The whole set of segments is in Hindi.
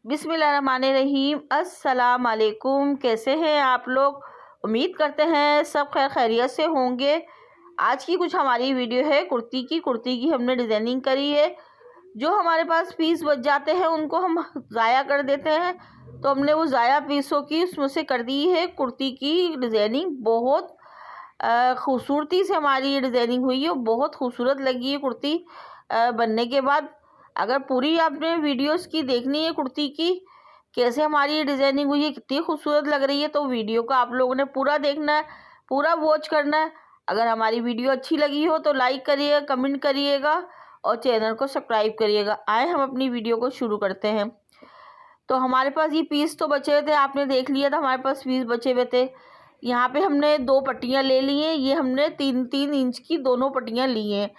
बिस्मिल्लाहिर्रहमानिर्रहीम। अस्सलाम वालेकुम। कैसे हैं आप लोग? उम्मीद करते हैं सब खैरियत से होंगे। आज की कुछ हमारी वीडियो है कुर्ती की हमने डिज़ाइनिंग करी है। जो हमारे पास पीस बच जाते हैं उनको हम ज़ाया कर देते हैं, तो हमने वो ज़ाया पीसों की उसमें से कर दी है कुर्ती की डिज़ाइनिंग। बहुत खूबसूरती से हमारी ये डिज़ाइनिंग हुई है, बहुत खूबसूरत लगी है कुर्ती बनने के बाद। अगर पूरी आपने वीडियोस की देखनी है कुर्ती की कैसे हमारी ये डिज़ाइनिंग हुई है, कितनी खूबसूरत लग रही है, तो वीडियो को आप लोगों ने पूरा देखना है, पूरा वॉच करना है। अगर हमारी वीडियो अच्छी लगी हो तो लाइक करिएगा, कमेंट करिएगा और चैनल को सब्सक्राइब करिएगा। आए हम अपनी वीडियो को शुरू करते हैं। तो हमारे पास ये पीस तो बचे हुए थे, आपने देख लिया था हमारे पास पीस बचे हुए थे। यहाँ पे हमने 2 पट्टियाँ ले ली हैं। ये हमने 3-3 इंच की दोनों पट्टियाँ ली हैं।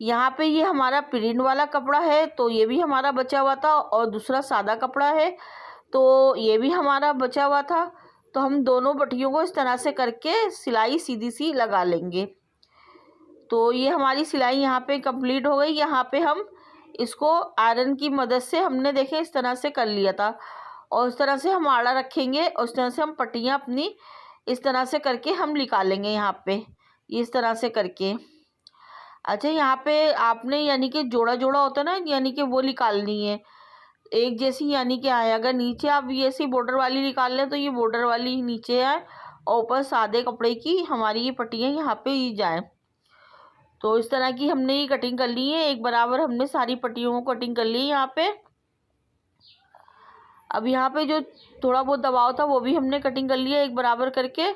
यहाँ पे ये हमारा प्रिंट वाला कपड़ा है, तो ये भी हमारा बचा हुआ था, और दूसरा सादा कपड़ा है तो ये भी हमारा बचा हुआ था। तो हम दोनों पट्टियों को इस तरह से करके सिलाई सीधी सी लगा लेंगे। तो ये हमारी सिलाई यहाँ पे कंप्लीट हो गई। यहाँ पे हम इसको आयरन की मदद से हमने देखे इस तरह से कर लिया था, और इस तरह से हम आड़ा रखेंगे और इस तरह से हम पट्टियाँ अपनी इस तरह से करके हम निकालेंगे। यहाँ पे इस तरह से करके अच्छा, यहाँ पे आपने यानी कि जोड़ा जोड़ा होता है ना, यानी कि वो निकालनी है एक जैसी, यानी कि आए। अगर नीचे आप ये सी बॉर्डर वाली निकाल लें तो ये बॉर्डर वाली नीचे आए और ऊपर सादे कपड़े की हमारी ये पट्टियाँ यहाँ पे ही जाएँ। तो इस तरह की हमने ये कटिंग कर ली है, एक बराबर हमने सारी पट्टियों को कटिंग कर ली है यहाँ पे। अब यहाँ पे जो थोड़ा बहुत दबाव था वो भी हमने कटिंग कर लिया एक बराबर करके,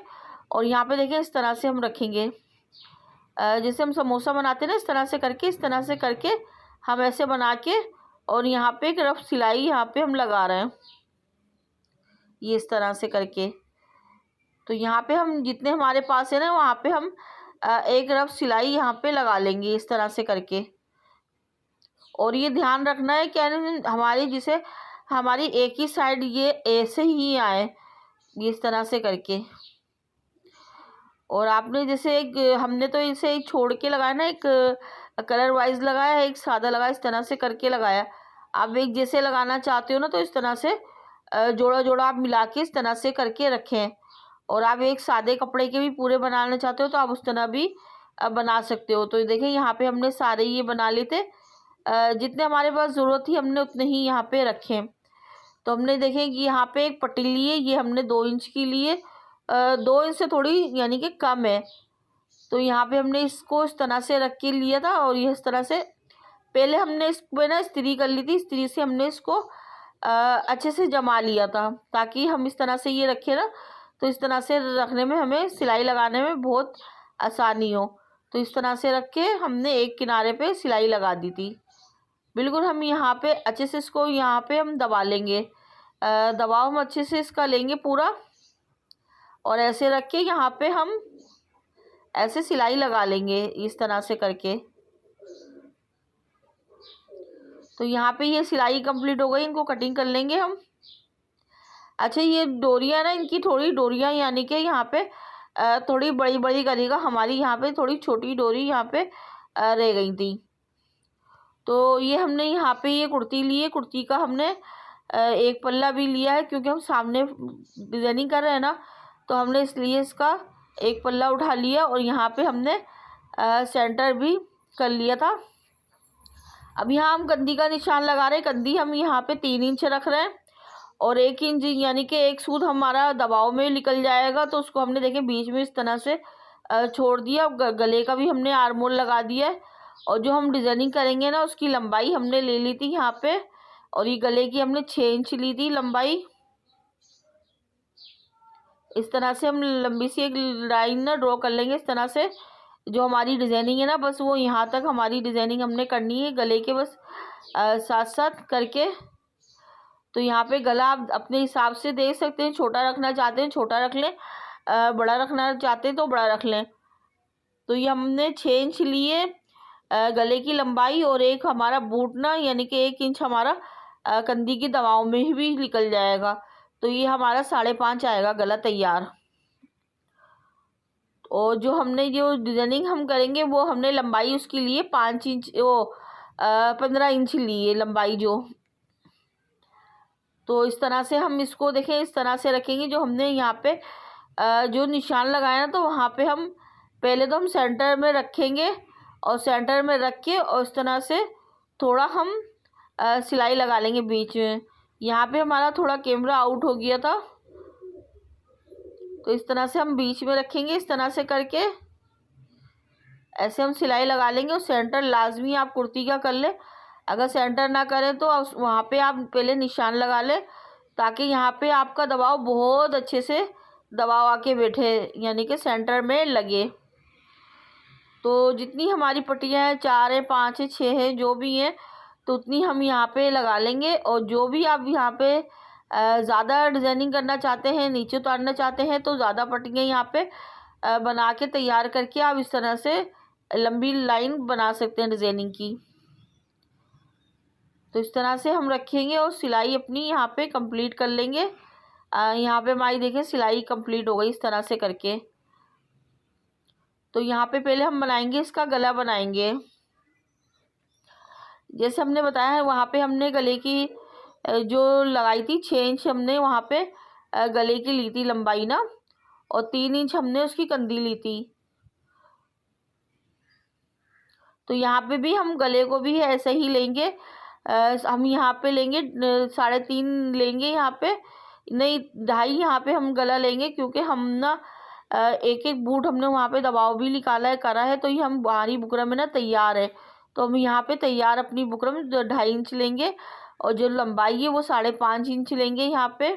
और यहाँ पे देखें इस तरह से हम रखेंगे। जैसे हम समोसा बनाते हैं ना, इस तरह से करके हम ऐसे बना के, और यहाँ पे एक रफ सिलाई यहाँ पे हम लगा रहे हैं ये इस तरह से करके। तो यहाँ पे हम जितने हमारे पास है ना वहाँ पे हम एक रफ सिलाई यहाँ पे लगा लेंगे इस तरह से करके। और ये ध्यान रखना है कि हमारी जिसे हमारी एक ही साइड ये ऐसे ही आए ये इस तरह से करके। और आपने जैसे एक हमने तो इसे एक छोड़ के लगाया ना, एक कलर वाइज लगाया, एक सादा लगाया, इस तरह से करके लगाया। आप एक जैसे लगाना चाहते हो ना तो इस तरह से जोड़ा जोड़ा आप मिला के इस तरह से करके रखें। और आप एक सादे कपड़े के भी पूरे बनाना चाहते हो तो आप उस तरह भी बना सकते हो। तो देखें यहाँ पे हमने सारे ये बना लिए थे, जितने हमारे पास ज़रूरत थी हमने उतने ही यहाँ पे रखे। तो हमने देखें कि यहाँ पे एक पट्टी ली है, ये हमने 2 इंच की लिए, 2 इंच से थोड़ी यानी कि कम है। तो यहाँ पे हमने इसको इस तरह से रख के लिया था, और ये इस तरह से पहले हमने इस पर ना इस्त्री कर ली थी, इस्त्री से हमने इसको अच्छे से जमा लिया था, ताकि हम इस तरह से ये रखें ना तो इस तरह से रखने में हमें सिलाई लगाने में बहुत आसानी हो। तो इस तरह से रख के हमने एक किनारे पे सिलाई लगा दी थी। बिल्कुल हम यहाँ पे अच्छे से इसको यहाँ पे हम दबा लेंगे, दबाव हम अच्छे से इसका लेंगे पूरा, और ऐसे रख के यहाँ पे हम ऐसे सिलाई लगा लेंगे इस तरह से करके। तो यहाँ पे ये सिलाई कंप्लीट हो गई, इनको कटिंग कर लेंगे हम। अच्छा, ये डोरियाँ ना, इनकी थोड़ी डोरियाँ यानी कि यहाँ पे थोड़ी बड़ी बड़ी करिएगा। हमारी यहाँ पे थोड़ी छोटी डोरी यहाँ पे रह गई थी। तो ये हमने यहाँ पे ये कुर्ती ली है, कुर्ती का हमने एक पल्ला भी लिया है, क्योंकि हम सामने डिज़ाइनिंग कर रहे हैं ना, तो हमने इसलिए इसका एक पल्ला उठा लिया, और यहाँ पे हमने सेंटर भी कर लिया था। अब यहाँ हम कंधी का निशान लगा रहे हैं। कंधी हम यहाँ पे 3 इंच रख रहे हैं, और 1 इंच यानी कि एक सूद हमारा दबाव में निकल जाएगा, तो उसको हमने देखें बीच में इस तरह से छोड़ दिया। गले का भी हमने आर्म होल लगा दिया है, और जो हम डिज़ाइनिंग करेंगे ना उसकी लंबाई हमने ले ली थी यहाँ पे, और ये गले की हमने 6 इंच ली थी लंबाई। इस तरह से हम लंबी सी एक लाइन ना ड्रॉ कर लेंगे इस तरह से। जो हमारी डिज़ाइनिंग है ना बस वो यहाँ तक हमारी डिज़ाइनिंग हमने करनी है गले के बस साथ साथ करके। तो यहाँ पे गला आप अपने हिसाब से देख सकते हैं, छोटा रखना चाहते हैं छोटा रख लें, बड़ा रखना चाहते हैं तो बड़ा रख लें। तो ये हमने 6 इंच लिए गले की लंबाई, और एक हमारा बूट ना यानी कि 1 इंच हमारा कंधी की दबाव में भी निकल जाएगा। तो ये हमारा 5.5 आएगा गला तैयार। और जो हमने जो डिज़ाइनिंग हम करेंगे वो हमने लंबाई उसके लिए 5 इंच 15 इंच ली है लंबाई जो। तो इस तरह से हम इसको देखें, इस तरह से रखेंगे। जो हमने यहाँ पे जो निशान लगाया ना, तो वहाँ पे हम पहले तो हम सेंटर में रखेंगे और सेंटर में रख के और इस तरह से थोड़ा हम सिलाई लगा लेंगे बीच में। यहाँ पे हमारा थोड़ा कैमरा आउट हो गया था, तो इस तरह से हम बीच में रखेंगे। इस तरह से करके ऐसे हम सिलाई लगा लेंगे। और सेंटर लाजमी आप कुर्ती का कर ले, अगर सेंटर ना करें तो वहाँ पे आप पहले निशान लगा ले, ताकि यहाँ पे आपका दबाव बहुत अच्छे से दबाव आके बैठे, यानी कि सेंटर में लगे। तो जितनी हमारी पट्टियाँ हैं, 4 है, 5 है, 6 है, जो भी हैं, तो उतनी हम यहाँ पे लगा लेंगे। और जो भी आप यहाँ पे ज़्यादा डिज़ाइनिंग करना चाहते हैं, नीचे उतारना चाहते हैं, तो ज़्यादा पट्टियाँ यहाँ पे बना के तैयार करके आप इस तरह से लंबी लाइन बना सकते हैं डिज़ाइनिंग की। तो इस तरह से हम रखेंगे और सिलाई अपनी यहाँ पे कंप्लीट कर लेंगे। यहाँ पे हमारी देखें सिलाई कंप्लीट हो गई इस तरह से करके। तो यहाँ पे पहले हम बनाएंगे, इसका गला बनाएंगे। जैसे हमने बताया है, वहाँ पे हमने गले की जो लगाई थी 6 इंच हमने वहाँ पे गले की ली थी लंबाई ना, और 3 इंच हमने उसकी कंधी ली थी। तो यहाँ पे भी हम गले को भी ऐसे ही लेंगे। हम यहाँ पे लेंगे 3.5 लेंगे, यहाँ पे नहीं 2.5 यहाँ पे हम गला लेंगे, क्योंकि हम ना एक एक बूट हमने वहाँ पे दबाव भी निकाला है, करा है। तो ये हम बाहरी बुकरम में ना तैयार है, तो हम यहाँ पे तैयार अपनी बुकरम 2.5 इंच लेंगे और जो लंबाई है वो 5.5 इंच लेंगे यहाँ पे।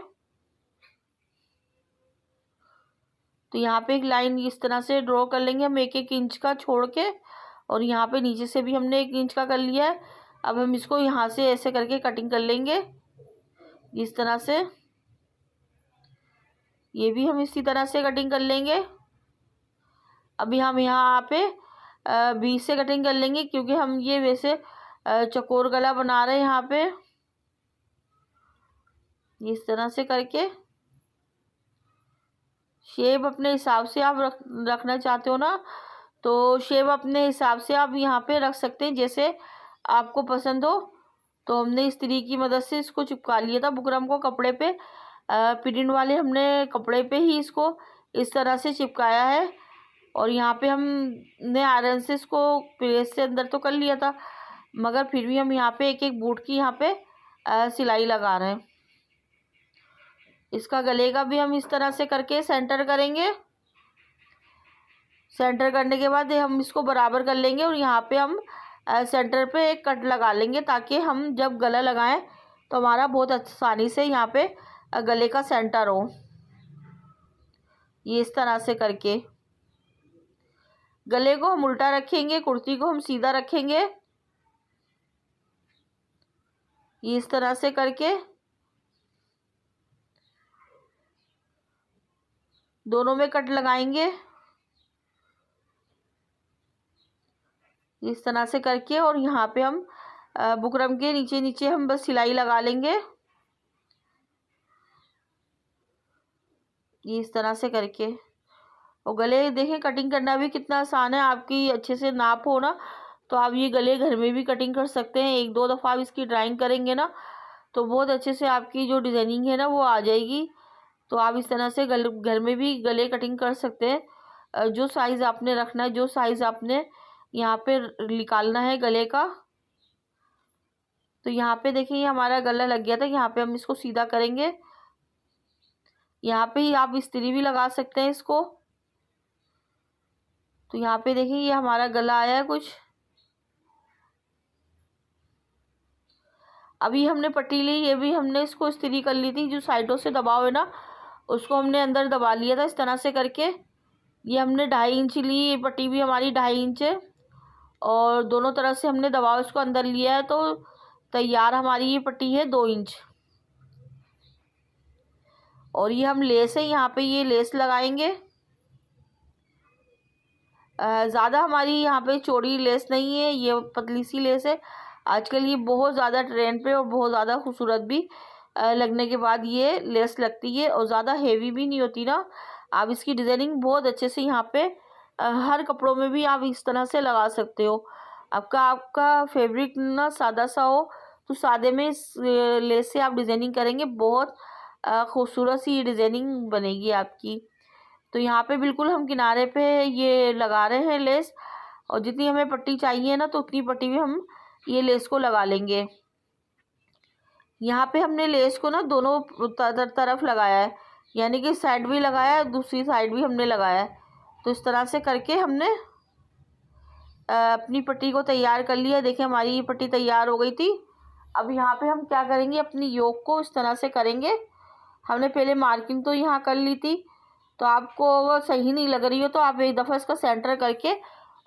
तो यहाँ पे एक लाइन इस तरह से ड्रॉ कर लेंगे हम 1-1 इंच का छोड़ के, और यहाँ पे नीचे से भी हमने 1 इंच का कर लिया है। अब हम इसको यहाँ से ऐसे करके कटिंग कर लेंगे इस तरह से। ये भी हम इसी तरह से कटिंग कर लेंगे। अभी हम यहाँ पे बीच से कटिंग कर लेंगे, क्योंकि हम ये वैसे चकोर गला बना रहे हैं यहाँ पे। इस तरह से करके शेप अपने हिसाब से आप रखना चाहते हो ना, तो शेप अपने हिसाब से आप यहाँ पे रख सकते हैं, जैसे आपको पसंद हो। तो हमने इस्त्री की मदद से इसको चिपका लिया था बुकरम को कपड़े पे, प्रिंट वाले हमने कपड़े पे ही इसको इस तरह से चिपकाया है। और यहाँ पे हमने आयरन से इसको प्रेस से अंदर तो कर लिया था, मगर फिर भी हम यहाँ पे एक एक बूट की यहाँ पे सिलाई लगा रहे हैं। इसका गले का भी हम इस तरह से करके सेंटर करेंगे। सेंटर करने के बाद हम इसको बराबर कर लेंगे और यहाँ पे हम सेंटर पे एक कट लगा लेंगे, ताकि हम जब गला लगाएं तो हमारा बहुत आसानी से यहाँ पे गले का सेंटर हो। ये इस तरह से करके गले को हम उल्टा रखेंगे, कुर्ती को हम सीधा रखेंगे। ये इस तरह से करके दोनों में कट लगाएंगे इस तरह से करके, और यहाँ पे हम बुकरम के नीचे नीचे हम बस सिलाई लगा लेंगे ये इस तरह से करके। और गले देखें कटिंग करना भी कितना आसान है, आपकी अच्छे से नाप हो ना, तो आप ये गले घर में भी कटिंग कर सकते हैं। 1-2 दफ़ा आप इसकी ड्राइंग करेंगे ना, तो बहुत अच्छे से आपकी जो डिज़ाइनिंग है ना वो आ जाएगी। तो आप इस तरह से घर में भी गले कटिंग कर सकते हैं। जो साइज़ आपने रखना है, जो साइज़ आपने यहाँ पे निकालना है गले का। तो यहाँ पे देखिए हमारा गला लग गया था, यहाँ पे हम इसको सीधा करेंगे। यहाँ पे ही आप इस्त्री भी लगा सकते हैं इसको। तो यहाँ पे देखिए ये हमारा गला आया है कुछ। अभी हमने पट्टी ली, ये भी हमने इसको इस्त्री कर ली थी। जो साइडों से दबाव है ना, उसको हमने अंदर दबा लिया था इस तरह से करके। ये हमने 2.5 इंच ली, ये पट्टी भी हमारी 2.5 इंच है, और दोनों तरफ से हमने दबाव इसको अंदर लिया है। तो तैयार हमारी ये पट्टी है 2 इंच। और ये हम लेस है, यहाँ पे ये लेस लगाएंगे। ज़्यादा हमारी यहाँ पे चौड़ी लेस नहीं है, ये पतली सी लेस है। आजकल ये बहुत ज़्यादा ट्रेंड पे और बहुत ज़्यादा खूबसूरत भी लगने के बाद ये लेस लगती है, और ज़्यादा हेवी भी नहीं होती ना। आप इसकी डिज़ाइनिंग बहुत अच्छे से यहाँ पे हर कपड़ों में भी आप इस तरह से लगा सकते हो। आपका फैब्रिक ना सादा सा हो, तो सादे में इस लेस से आप डिज़ाइनिंग करेंगे, बहुत खूबसूरत सी डिज़ाइनिंग बनेगी आपकी। तो यहाँ पे बिल्कुल हम किनारे पे ये लगा रहे हैं लेस, और जितनी हमें पट्टी चाहिए ना तो उतनी पट्टी में हम ये लेस को लगा लेंगे। यहाँ पे हमने लेस को ना दोनों तरफ लगाया है, यानी कि साइड भी लगाया है, दूसरी साइड भी हमने लगाया है। तो इस तरह से करके हमने अपनी पट्टी को तैयार कर लिया। देखिए हमारी ये पट्टी तैयार हो गई थी। अब यहाँ पे हम क्या करेंगे, अपनी योक को इस तरह से करेंगे। हमने पहले मार्किंग तो यहाँ कर ली थी, तो आपको अगर सही नहीं लग रही हो तो आप एक दफ़ा इसका सेंटर करके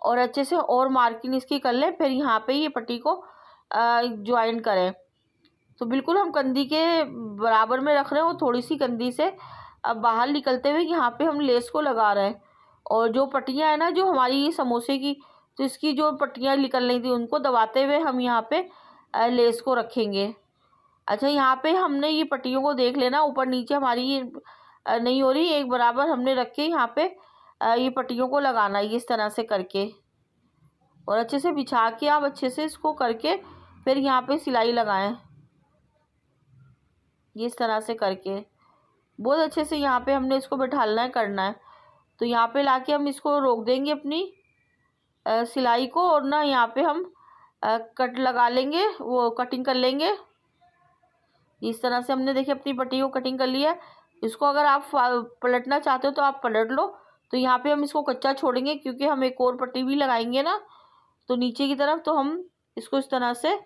और अच्छे से और मार्किंग इसकी कर लें, फिर यहाँ पे ये पट्टी को ज्वाइन करें। तो बिल्कुल हम कंधी के बराबर में रख रहे हैं और थोड़ी सी कंधी से अब बाहर निकलते हुए यहाँ पे हम लेस को लगा रहे हैं। और जो पट्टियाँ हैं ना जो हमारी समोसे की, तो इसकी जो पट्टियाँ निकल रही थी उनको दबाते हुए हम यहाँ पे लेस को रखेंगे। अच्छा, यहाँ पे हमने ये पट्टियों को देख लेना, ऊपर नीचे हमारी ये नहीं हो रही, एक बराबर हमने रख के यहाँ पे ये पट्टियों को लगाना है इस तरह से करके, और अच्छे से बिछा के आप अच्छे से इसको करके फिर यहाँ पे सिलाई लगाएं। ये इस तरह से करके बहुत अच्छे से यहाँ पे हमने इसको बैठालना है, करना है। तो यहाँ पे लाके हम इसको रोक देंगे अपनी सिलाई को, और ना यहाँ पे हम कट लगा लेंगे, वो कटिंग कर लेंगे। इस तरह से हमने देखिए अपनी पट्टी को कटिंग कर लिया है। इसको अगर आप पलटना चाहते हो तो आप पलट लो। तो यहाँ पे हम इसको कच्चा छोड़ेंगे क्योंकि हम एक और पट्टी भी लगाएंगे ना, तो नीचे की तरफ, तो हम इसको इस तरह से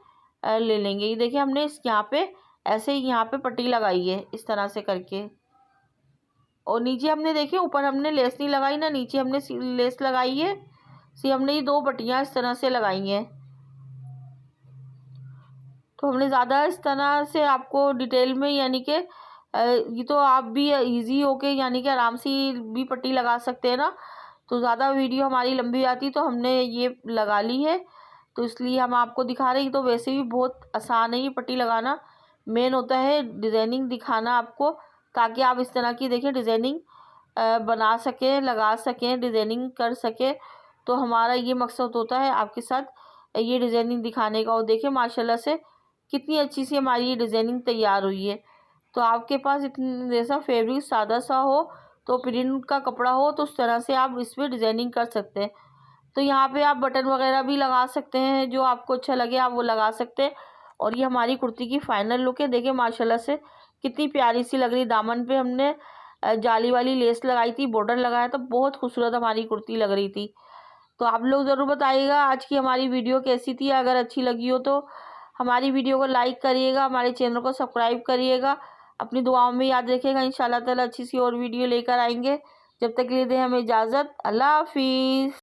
ले लेंगे। ये देखिए हमने इस यहाँ पे ऐसे ही यहाँ पे पट्टी लगाई है इस तरह से करके, और नीचे हमने देखिए ऊपर हमने लेस नहीं लगाई ना, नीचे हमने लेस लगाई है। हमने ये दो पट्टियाँ इस तरह से लगाई हैं। तो हमने ज़्यादा इस तरह से आपको डिटेल में, यानी कि ये तो आप भी इजी होके यानी कि आराम से भी पट्टी लगा सकते हैं ना, तो ज़्यादा वीडियो हमारी लंबी आती तो हमने ये लगा ली है, तो इसलिए हम आपको दिखा रहे हैं। तो वैसे भी बहुत आसान है ये पट्टी लगाना, मेन होता है डिज़ाइनिंग दिखाना आपको, ताकि आप इस तरह की देखिए डिज़ाइनिंग बना सकें, लगा सकें, डिज़ाइनिंग कर सकें। तो हमारा ये मकसद होता है आपके साथ ये डिज़ाइनिंग दिखाने का। और देखिए माशाल्लाह से कितनी अच्छी सी हमारी ये डिज़ाइनिंग तैयार हुई है। तो आपके पास इतनी जैसा फैब्रिक सादा सा हो, तो प्रिंट का कपड़ा हो, तो उस तरह से आप इस पर डिज़ाइनिंग कर सकते हैं। तो यहाँ पे आप बटन वगैरह भी लगा सकते हैं, जो आपको अच्छा लगे आप वो लगा सकते हैं। और ये हमारी कुर्ती की फाइनल लुक है। देखिए माशाल्लाह से कितनी प्यारी सी लग रही। दामन पे हमने जाली वाली लेस लगाई थी, बॉर्डर लगाया, तो बहुत खूबसूरत हमारी कुर्ती लग रही थी। तो आप लोग ज़रूर बताइएगा आज की हमारी वीडियो कैसी थी। अगर अच्छी लगी हो तो हमारी वीडियो को लाइक करिएगा, हमारे चैनल को सब्सक्राइब करिएगा, अपनी दुआओं में याद रखिएगा। इंशाल्लाह ताला अच्छी सी और वीडियो लेकर आएंगे। जब तक के लिए दें हमें इजाज़त। अल्लाह हाफिज़।